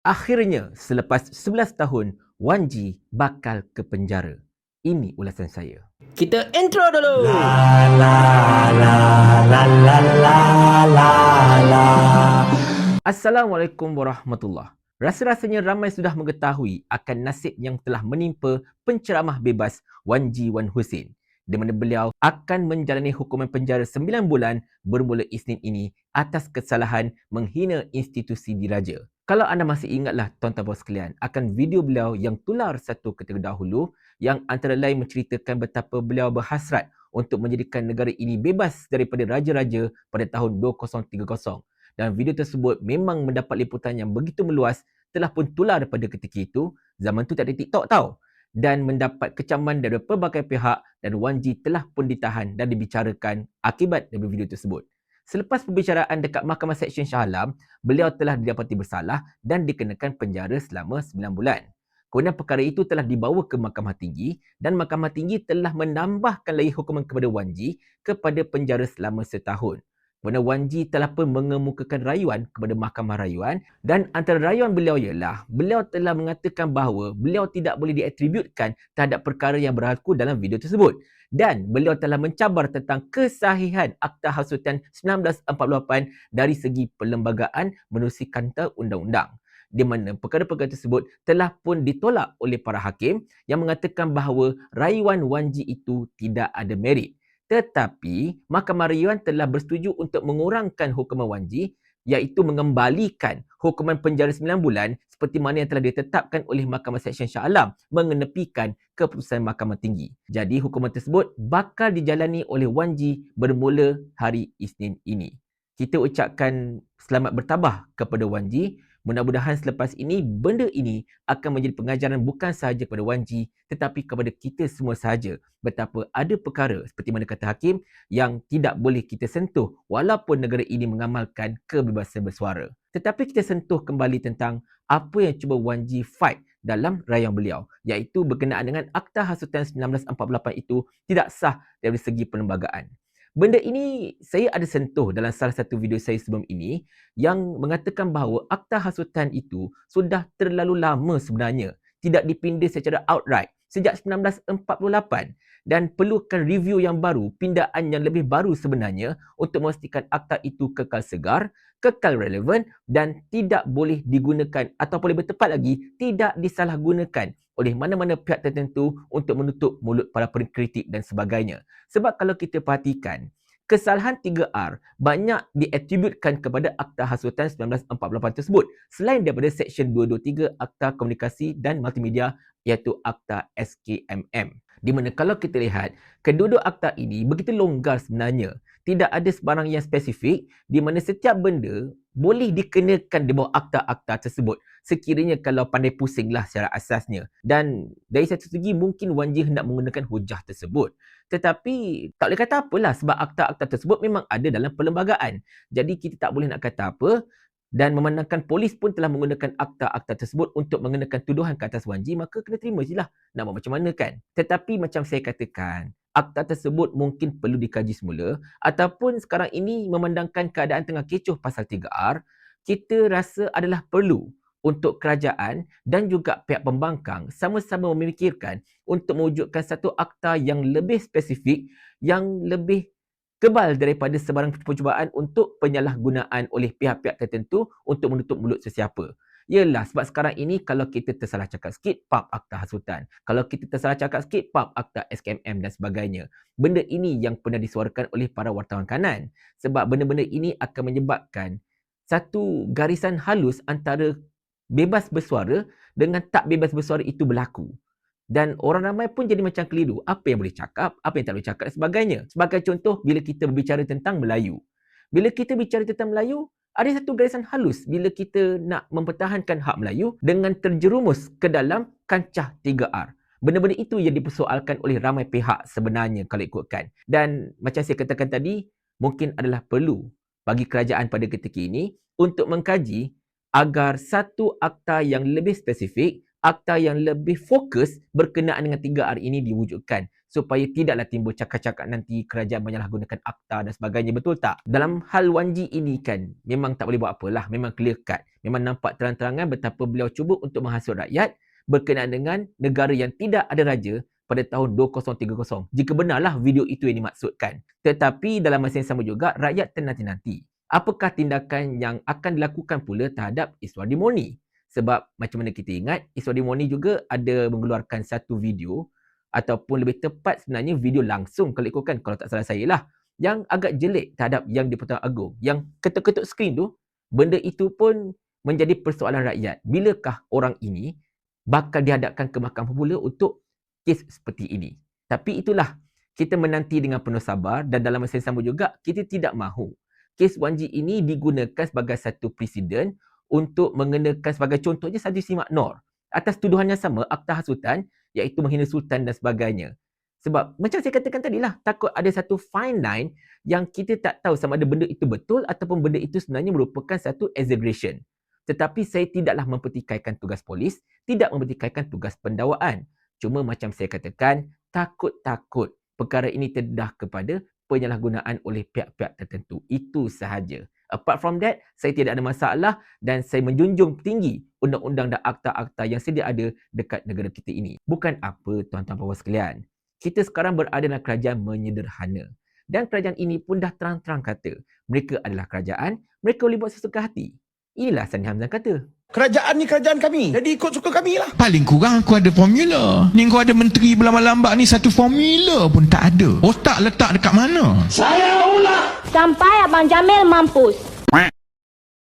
Akhirnya, selepas 11 tahun, Wan Ji bakal ke penjara. Ini ulasan saya. Kita intro dulu. Assalamualaikum warahmatullahi. Rasa-rasanya ramai sudah mengetahui akan nasib yang telah menimpa penceramah bebas Wan Ji Wan Hussein, di mana beliau akan menjalani hukuman penjara 9 bulan bermula Isnin ini atas kesalahan menghina institusi diraja. Kalau anda masih ingatlah tuan-tuan puan sekalian akan video beliau yang tular satu ketika dahulu yang antara lain menceritakan betapa beliau berhasrat untuk menjadikan negara ini bebas daripada raja-raja pada tahun 2030. Dan video tersebut memang mendapat liputan yang begitu meluas, telah pun tular pada ketika itu. Zaman tu tak ada TikTok tau. Dan mendapat kecaman dari pelbagai pihak, dan Wan Ji telah pun ditahan dan dibicarakan akibat dari video tersebut. Selepas pembicaraan dekat Mahkamah Seksyen Shah Alam, beliau telah didapati bersalah dan dikenakan penjara selama 9 bulan. Kemudian perkara itu telah dibawa ke Mahkamah Tinggi dan Mahkamah Tinggi telah menambahkan lagi hukuman kepada Wan Ji kepada penjara selama setahun. Mana Wan Ji telah pun mengemukakan rayuan kepada Mahkamah Rayuan, dan antara rayuan beliau ialah beliau telah mengatakan bahawa beliau tidak boleh diatributkan terhadap perkara yang berlaku dalam video tersebut, dan beliau telah mencabar tentang kesahihan Akta Hasutan 1948 dari segi perlembagaan menerusi kanta undang-undang, di mana perkara-perkara tersebut telah pun ditolak oleh para hakim yang mengatakan bahawa rayuan Wan Ji itu tidak ada merit. Tetapi Mahkamah Rayuan telah bersetuju untuk mengurangkan hukuman Wan Ji, iaitu mengembalikan hukuman penjara 9 bulan seperti mana yang telah ditetapkan oleh Mahkamah Seksyen Shah Alam mengenepikan keputusan Mahkamah Tinggi. Jadi hukuman tersebut bakal dijalani oleh Wan Ji bermula hari Isnin ini. Kita ucapkan selamat bertabah kepada Wan Ji. Mudah-mudahan selepas ini, benda ini akan menjadi pengajaran bukan sahaja kepada Wan Ji, tetapi kepada kita semua sahaja. Betapa ada perkara, seperti mana kata hakim, yang tidak boleh kita sentuh walaupun negara ini mengamalkan kebebasan bersuara. Tetapi kita sentuh kembali tentang apa yang cuba Wan Ji fight dalam rayuan beliau, iaitu berkenaan dengan Akta Hasutan 1948 itu tidak sah dari segi perlembagaan. Benda ini saya ada sentuh dalam salah satu video saya sebelum ini yang mengatakan bahawa Akta Hasutan itu sudah terlalu lama sebenarnya tidak dipinda secara outright sejak 1948 dan perlukan review yang baru, pindaan yang lebih baru sebenarnya untuk memastikan akta itu kekal segar, kekal relevan dan tidak boleh digunakan atau boleh bertepat lagi tidak disalahgunakan oleh mana-mana pihak tertentu untuk menutup mulut para pengkritik dan sebagainya. Sebab kalau kita perhatikan, kesalahan 3R banyak diatributkan kepada Akta Hasutan 1948 tersebut selain daripada Seksyen 223 Akta Komunikasi dan Multimedia, iaitu Akta SKMM. Di mana kalau kita lihat, kedua-dua akta ini begitu longgar sebenarnya. Tidak ada sebarang yang spesifik di mana setiap benda boleh dikenakan di bawah akta-akta tersebut sekiranya kalau pandai pusinglah secara asasnya. Dan dari satu segi mungkin Wan Ji hendak menggunakan hujah tersebut. Tetapi tak boleh kata apalah sebab akta-akta tersebut memang ada dalam perlembagaan. Jadi kita tak boleh nak kata apa, dan memandangkan polis pun telah menggunakan akta-akta tersebut untuk mengenakan tuduhan ke atas Wan Ji, maka kena terima je lah. Nak buat macam mana kan? Tetapi macam saya katakan, akta tersebut mungkin perlu dikaji semula ataupun sekarang ini memandangkan keadaan tengah kecoh pasal 3R, kita rasa adalah perlu untuk kerajaan dan juga pihak pembangkang sama-sama memikirkan untuk mewujudkan satu akta yang lebih spesifik, yang lebih kebal daripada sebarang percubaan untuk penyalahgunaan oleh pihak-pihak tertentu untuk menutup mulut sesiapa. Yelah, sebab sekarang ini kalau kita tersalah cakap sikit, pap Akta Hasutan. Kalau kita tersalah cakap sikit, pap Akta SKMM dan sebagainya. Benda ini yang pernah disuarakan oleh para wartawan kanan. Sebab benda-benda ini akan menyebabkan satu garisan halus antara bebas bersuara dengan tak bebas bersuara itu berlaku. Dan orang ramai pun jadi macam keliru. Apa yang boleh cakap, apa yang tak boleh cakap dan sebagainya. Sebagai contoh, bila kita berbicara tentang Melayu. Bila kita bicara tentang Melayu, ada satu garisan halus bila kita nak mempertahankan hak Melayu dengan terjerumus ke dalam kancah 3R. Benda-benda itu yang dipersoalkan oleh ramai pihak sebenarnya kalau ikutkan. Dan macam saya katakan tadi, mungkin adalah perlu bagi kerajaan pada ketika ini untuk mengkaji agar satu akta yang lebih spesifik, akta yang lebih fokus berkenaan dengan 3R ini diwujudkan supaya tidaklah timbul cakap-cakap nanti kerajaan menyalahgunakan akta dan sebagainya, betul tak? Dalam hal Wan G ini kan memang tak boleh buat apalah, memang clear cut. Memang nampak terang-terangan betapa beliau cuba untuk menghasut rakyat berkenaan dengan negara yang tidak ada raja pada tahun 2030. Jika benarlah video itu yang dimaksudkan. Tetapi dalam masa yang sama juga rakyat ternanti-nanti. Apakah tindakan yang akan dilakukan pula terhadap Iswandi Moni? Sebab macam mana kita ingat, Iswandi Moni juga ada mengeluarkan satu video ataupun lebih tepat sebenarnya video langsung kalau ikutkan, kalau tak salah saya lah, yang agak jelek terhadap yang di-Pertuan Agong. Yang ketuk-ketuk skrin tu, benda itu pun menjadi persoalan rakyat. Bilakah orang ini bakal dihadapkan ke mahkamah pula untuk kes seperti ini? Tapi itulah, kita menanti dengan penuh sabar dan dalam masa yang sama juga, kita tidak mahu kes Wan G ini digunakan sebagai satu presiden untuk mengenakan sebagai contohnya Sadri Simak Nor atas tuduhan yang sama, akta hasutan, iaitu menghina sultan dan sebagainya. Sebab macam saya katakan tadi lah, takut ada satu fine line yang kita tak tahu sama ada benda itu betul ataupun benda itu sebenarnya merupakan satu exaggeration. Tetapi saya tidaklah mempertikaikan tugas polis, tidak mempertikaikan tugas pendakwaan. Cuma macam saya katakan, takut-takut perkara ini terdedah kepada penyalahgunaan oleh pihak-pihak tertentu. Itu sahaja. Apart from that, saya tidak ada masalah dan saya menjunjung tinggi undang-undang dan akta-akta yang sedia ada dekat negara kita ini. Bukan apa, tuan-tuan puan-puan sekalian. Kita sekarang berada dalam kerajaan menyederhana. Dan kerajaan ini pun dah terang-terang kata, mereka adalah kerajaan, mereka boleh buat sesuka hati. Inilah Sani Hamzan kata. Kerajaan ni kerajaan kami. Jadi ikut suka kami lah. Paling kurang aku ada formula. Ni kau ada menteri berlambak-lambak ni, satu formula pun tak ada. Otak letak dekat mana? Saya ulah. Sampai Abang Jamil mampus.